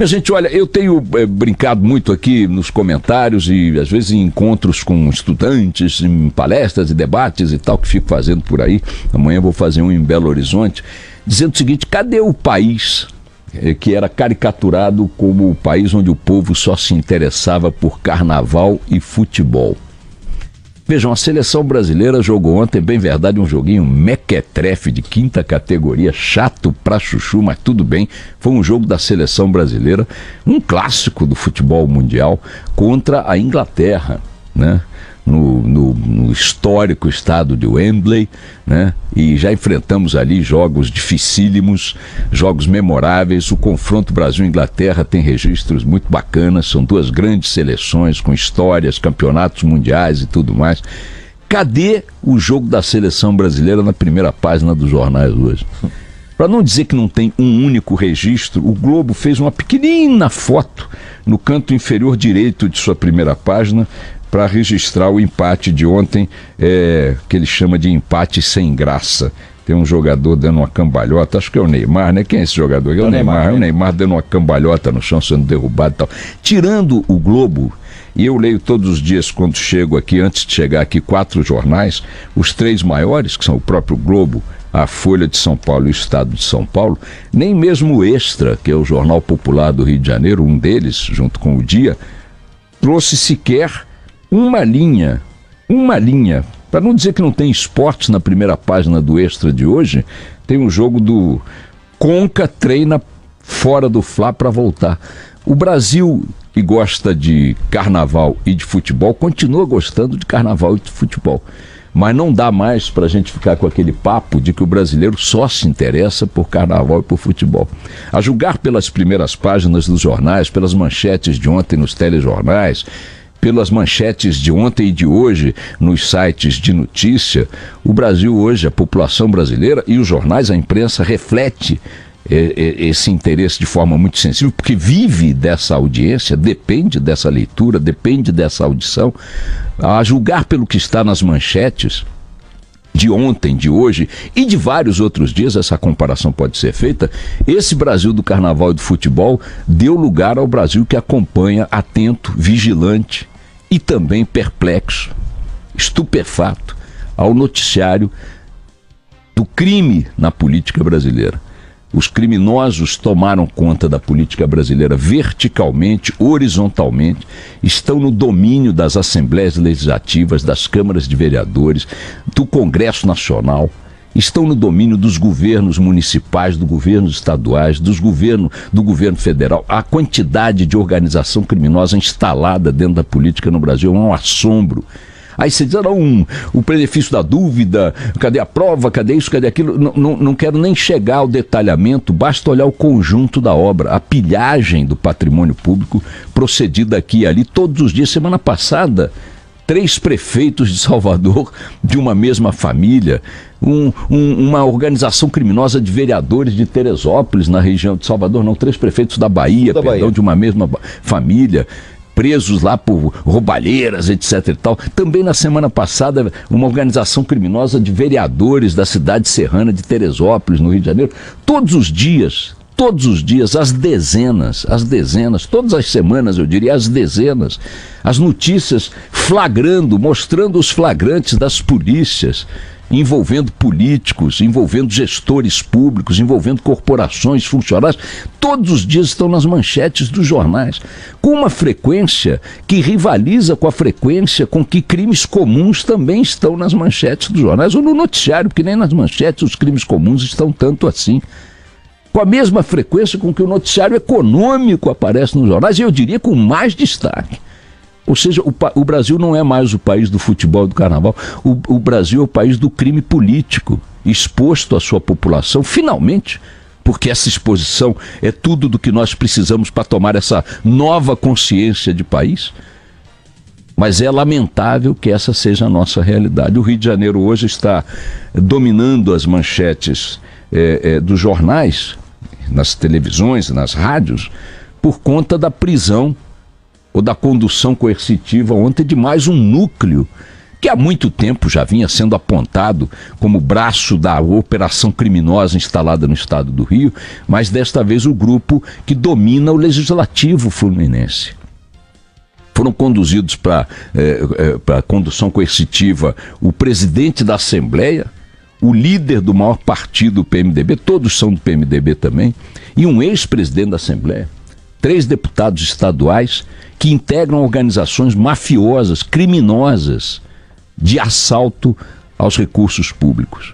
Minha gente, olha, eu tenho brincado muito aqui nos comentários e às vezes em encontros com estudantes, em palestras e debates e tal que fico fazendo por aí. Amanhã vou fazer um em Belo Horizonte, dizendo o seguinte: cadê o país que era caricaturado como o país onde o povo só se interessava por carnaval e futebol? Vejam, a seleção brasileira jogou ontem, bem verdade, um joguinho mequetrefe de quinta categoria, chato pra chuchu, mas tudo bem. Foi um jogo da seleção brasileira, um clássico do futebol mundial, contra a Inglaterra, né? No histórico estado de Wembley, né? E já enfrentamos ali jogos dificílimos, jogos memoráveis. O confronto Brasil-Inglaterra tem registros muito bacanas, são duas grandes seleções com histórias, campeonatos mundiais e tudo mais. Cadê o jogo da seleção brasileira na primeira página dos jornais hoje? Para não dizer que não tem um único registro, o Globo fez uma pequenina foto no canto inferior direito de sua primeira página para registrar o empate de ontem, que ele chama de empate sem graça. Tem um jogador dando uma cambalhota, acho que é o Neymar, né? Quem é esse jogador? É o Neymar, né? O Neymar dando uma cambalhota no chão, sendo derrubado e tal. Tirando o Globo, e eu leio todos os dias quando chego aqui, antes de chegar aqui, 4 jornais, os 3 maiores, que são o próprio Globo, a Folha de São Paulo e o Estado de São Paulo, nem mesmo o Extra, que é o Jornal Popular do Rio de Janeiro, um deles, junto com o Dia, trouxe sequer uma linha, para não dizer que não tem esportes na primeira página do Extra de hoje. Tem um jogo do Conca treina fora do Fla para voltar. O Brasil, que gosta de carnaval e de futebol, continua gostando de carnaval e de futebol. Mas não dá mais para a gente ficar com aquele papo de que o brasileiro só se interessa por carnaval e por futebol. A julgar pelas primeiras páginas dos jornais, pelas manchetes de ontem nos telejornais, pelas manchetes de ontem e de hoje nos sites de notícia, o Brasil hoje, a população brasileira e os jornais, a imprensa, reflete esse interesse de forma muito sensível, porque vive dessa audiência, depende dessa leitura, depende dessa audição. A julgar pelo que está nas manchetes de ontem, de hoje e de vários outros dias, essa comparação pode ser feita. Esse Brasil do carnaval e do futebol deu lugar ao Brasil que acompanha atento, vigilante e também perplexo, estupefato, ao noticiário do crime na política brasileira. Os criminosos tomaram conta da política brasileira verticalmente, horizontalmente, estão no domínio das assembleias legislativas, das câmaras de vereadores, do Congresso Nacional, estão no domínio dos governos municipais, dos governos estaduais, do governo federal. A quantidade de organização criminosa instalada dentro da política no Brasil é um assombro. Aí você diz, não, o benefício da dúvida, cadê a prova, cadê isso, cadê aquilo? Não quero nem chegar ao detalhamento, basta olhar o conjunto da obra, a pilhagem do patrimônio público procedida aqui e ali todos os dias. Semana passada, 3 prefeitos de Salvador de uma mesma família, uma organização criminosa de vereadores de Teresópolis, na região de Salvador, 3 prefeitos da Bahia, de uma mesma família, presos lá por roubalheiras, etc e tal. Também na semana passada, uma organização criminosa de vereadores da cidade serrana de Teresópolis, no Rio de Janeiro. Todos os dias, às dezenas, todas as semanas, eu diria, às dezenas, as notícias flagrando, mostrando os flagrantes das polícias, envolvendo políticos, envolvendo gestores públicos, envolvendo corporações, funcionários. Todos os dias estão nas manchetes dos jornais, com uma frequência que rivaliza com a frequência com que crimes comuns também estão nas manchetes dos jornais, ou no noticiário, porque nem nas manchetes os crimes comuns estão tanto assim. Com a mesma frequência com que o noticiário econômico aparece nos jornais, e eu diria com mais destaque. Ou seja, o Brasil não é mais o país do futebol e do carnaval. O Brasil é o país do crime político, exposto à sua população, finalmente, porque essa exposição é tudo do que nós precisamos para tomar essa nova consciência de país. Mas é lamentável que essa seja a nossa realidade. O Rio de Janeiro hoje está dominando as manchetes dos jornais, nas televisões, nas rádios, por conta da prisão ou da condução coercitiva ontem de mais um núcleo que há muito tempo já vinha sendo apontado como braço da operação criminosa instalada no estado do Rio, mas desta vez o grupo que domina o legislativo fluminense. Foram conduzidos para condução coercitiva o presidente da Assembleia, o líder do maior partido, o PMDB, todos são do PMDB também, e um ex-presidente da Assembleia, 3 deputados estaduais que integram organizações mafiosas, criminosas, de assalto aos recursos públicos.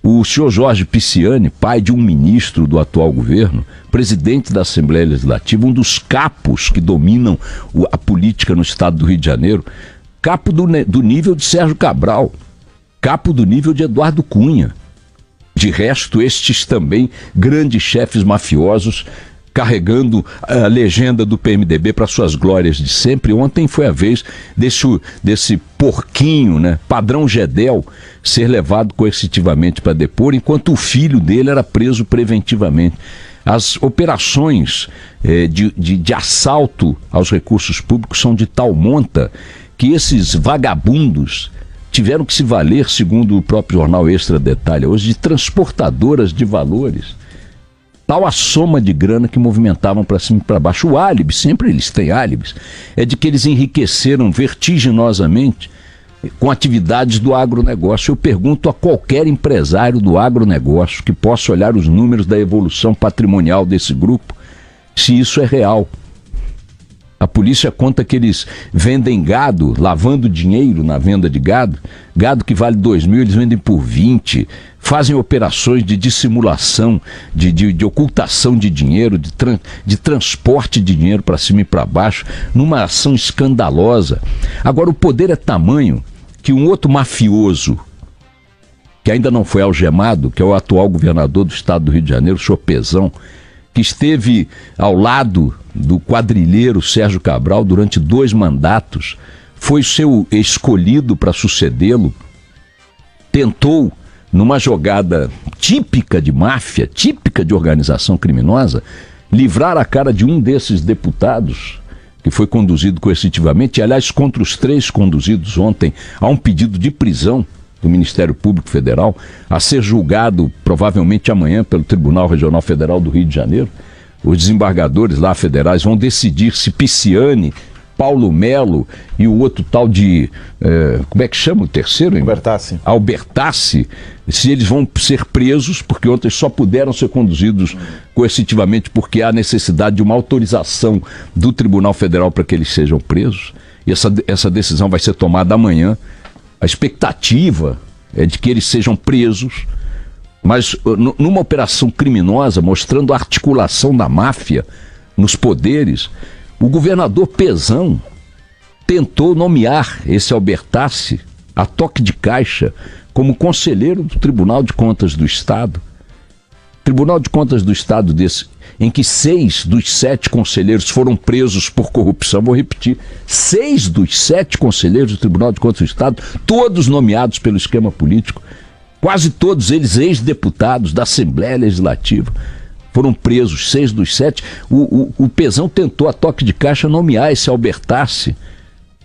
O senhor Jorge Pisciani, pai de um ministro do atual governo, presidente da Assembleia Legislativa, um dos capos que dominam a política no estado do Rio de Janeiro, capo do nível de Sérgio Cabral, capo do nível de Eduardo Cunha. De resto, estes também grandes chefes mafiosos carregando a legenda do PMDB para suas glórias de sempre. Ontem foi a vez desse porquinho, né, padrão Gedel, ser levado coercitivamente para depor, enquanto o filho dele era preso preventivamente. As operações de assalto aos recursos públicos são de tal monta que esses vagabundos tiveram que se valer, segundo o próprio jornal Extra detalha hoje, de transportadoras de valores. Tal a soma de grana que movimentavam para cima e para baixo. O álibi, sempre eles têm álibis, é de que eles enriqueceram vertiginosamente com atividades do agronegócio. Eu pergunto a qualquer empresário do agronegócio que possa olhar os números da evolução patrimonial desse grupo, se isso é real. A polícia conta que eles vendem gado, lavando dinheiro na venda de gado, gado que vale 2.000, eles vendem por 20, fazem operações de dissimulação, de ocultação de dinheiro, de transporte de dinheiro para cima e para baixo, numa ação escandalosa. Agora, o poder é tamanho que um outro mafioso, que ainda não foi algemado, que é o atual governador do estado do Rio de Janeiro, o senhor Pezão, que esteve ao lado do quadrilheiro Sérgio Cabral durante 2 mandatos, foi seu escolhido para sucedê-lo, tentou, numa jogada típica de máfia, típica de organização criminosa, livrar a cara de um desses deputados, que foi conduzido coercitivamente, e aliás, contra os 3 conduzidos ontem, há um pedido de prisão do Ministério Público Federal, a ser julgado provavelmente amanhã pelo Tribunal Regional Federal do Rio de Janeiro. Os desembargadores lá federais vão decidir se Pisciani, Paulo Melo e o outro tal de... como é que chama o terceiro? Albertassi, se eles vão ser presos, porque ontem só puderam ser conduzidos coercitivamente porque há necessidade de uma autorização do Tribunal Federal para que eles sejam presos. E essa decisão vai ser tomada amanhã. A expectativa é de que eles sejam presos, mas numa operação criminosa, mostrando a articulação da máfia nos poderes, o governador Pezão tentou nomear esse Albertassi, a toque de caixa, como conselheiro do Tribunal de Contas do Estado. Tribunal de Contas do Estado em que 6 dos 7 conselheiros foram presos por corrupção. Vou repetir, 6 dos 7 conselheiros do Tribunal de Contas do Estado, todos nomeados pelo esquema político, quase todos eles ex-deputados da Assembleia Legislativa, foram presos, 6 dos 7. O Pezão tentou a toque de caixa nomear esse Albertassi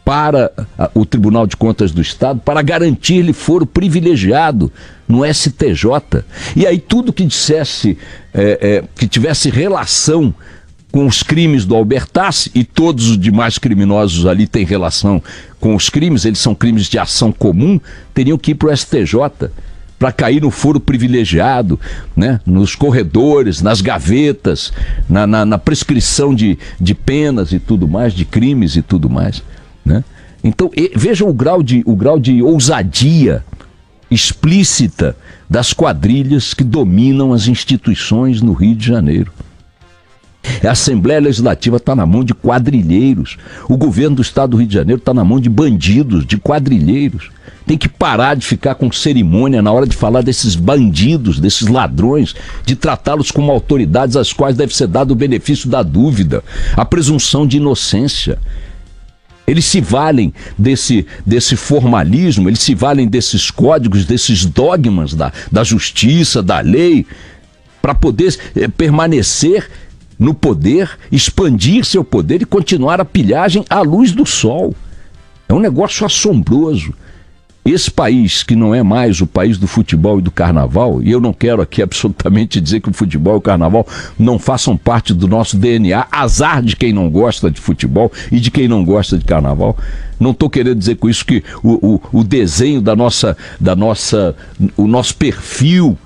para o Tribunal de Contas do Estado, para garantir-lhe foro privilegiado no STJ. E aí tudo que dissesse, que tivesse relação com os crimes do Albertassi, e todos os demais criminosos ali têm relação com os crimes, eles são crimes de ação comum, teriam que ir para o STJ para cair no foro privilegiado, né? Nos corredores, nas gavetas, na prescrição de penas e tudo mais, de crimes e tudo mais, né? Então, vejam o grau de ousadia explícita das quadrilhas que dominam as instituições no Rio de Janeiro. A Assembleia Legislativa está na mão de quadrilheiros. O governo do estado do Rio de Janeiro está na mão de bandidos, de quadrilheiros. Tem que parar de ficar com cerimônia na hora de falar desses bandidos, desses ladrões, de tratá-los como autoridades às quais deve ser dado o benefício da dúvida, a presunção de inocência. Eles se valem desse formalismo, eles se valem desses códigos, desses dogmas da justiça, da lei, para poder permanecer no poder, expandir seu poder e continuar a pilhagem à luz do sol. É um negócio assombroso. Esse país que não é mais o país do futebol e do carnaval, e eu não quero aqui absolutamente dizer que o futebol e o carnaval não façam parte do nosso DNA, azar de quem não gosta de futebol e de quem não gosta de carnaval. Não estou querendo dizer com isso que o desenho o nosso perfil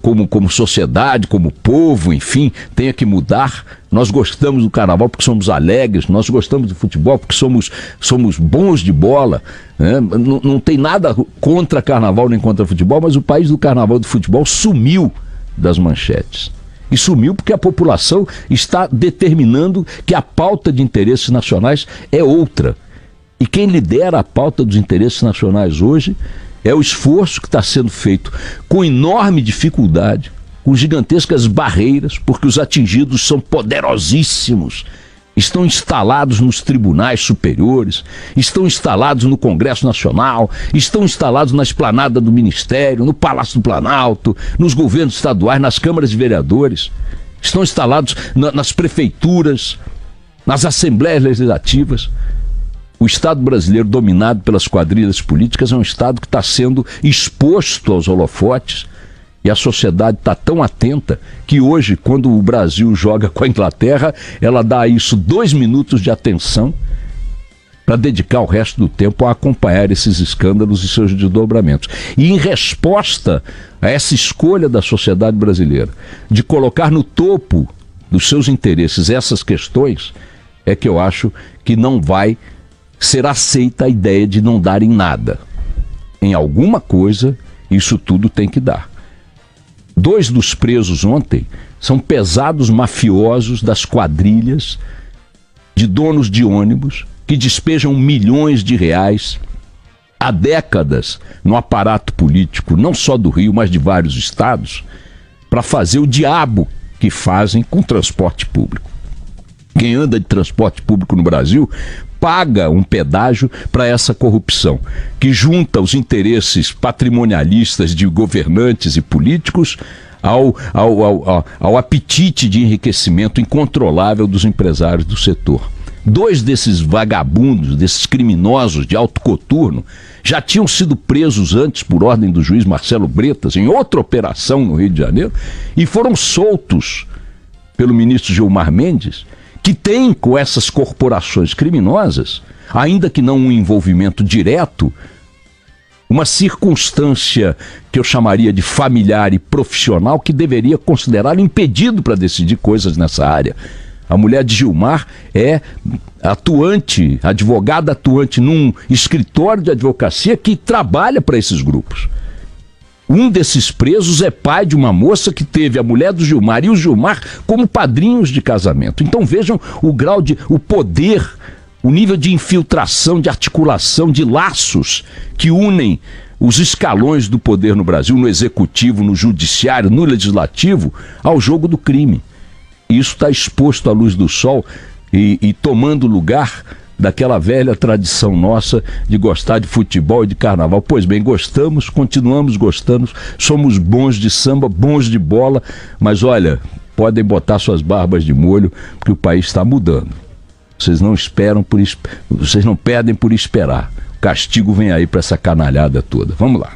como sociedade, como povo, enfim, tenha que mudar. Nós gostamos do carnaval porque somos alegres, nós gostamos do futebol porque somos bons de bola, né? Não tem nada contra carnaval nem contra futebol, mas o país do carnaval e do futebol sumiu das manchetes. E sumiu porque a população está determinando que a pauta de interesses nacionais é outra. E quem lidera a pauta dos interesses nacionais hoje é o esforço que está sendo feito com enorme dificuldade, com gigantescas barreiras, porque os atingidos são poderosíssimos, estão instalados nos tribunais superiores, estão instalados no Congresso Nacional, estão instalados na esplanada do Ministério, no Palácio do Planalto, nos governos estaduais, nas câmaras de vereadores, estão instalados nas prefeituras, nas assembleias legislativas. O Estado brasileiro, dominado pelas quadrilhas políticas, é um Estado que está sendo exposto aos holofotes, e a sociedade está tão atenta que hoje, quando o Brasil joga com a Inglaterra, ela dá a isso 2 minutos de atenção para dedicar o resto do tempo a acompanhar esses escândalos e seus desdobramentos. E em resposta a essa escolha da sociedade brasileira de colocar no topo dos seus interesses essas questões, é que eu acho que não vai ser aceita a ideia de não dar em nada. Em alguma coisa, isso tudo tem que dar. 2 dos presos ontem são pesados mafiosos das quadrilhas de donos de ônibus que despejam milhões de reais há décadas no aparato político, não só do Rio, mas de vários estados, para fazer o diabo que fazem com transporte público. Quem anda de transporte público no Brasil paga um pedágio para essa corrupção, que junta os interesses patrimonialistas de governantes e políticos ao apetite de enriquecimento incontrolável dos empresários do setor. 2 desses vagabundos, desses criminosos de alto coturno, já tinham sido presos antes por ordem do juiz Marcelo Bretas, em outra operação no Rio de Janeiro, e foram soltos pelo ministro Gilmar Mendes, que tem com essas corporações criminosas, ainda que não um envolvimento direto, uma circunstância que eu chamaria de familiar e profissional que deveria considerá-lo impedido para decidir coisas nessa área. A mulher de Gilmar é atuante, advogada atuante num escritório de advocacia que trabalha para esses grupos. Um desses presos é pai de uma moça que teve a mulher do Gilmar e o Gilmar como padrinhos de casamento. Então vejam o poder, o nível de infiltração, de articulação, de laços que unem os escalões do poder no Brasil, no executivo, no judiciário, no legislativo, ao jogo do crime. E isso está exposto à luz do sol e tomando lugar daquela velha tradição nossa de gostar de futebol e de carnaval. Pois bem, gostamos, continuamos gostando, somos bons de samba, bons de bola, mas olha, podem botar suas barbas de molho, porque o país está mudando. Vocês não pedem por esperar. O castigo vem aí para essa canalhada toda. Vamos lá.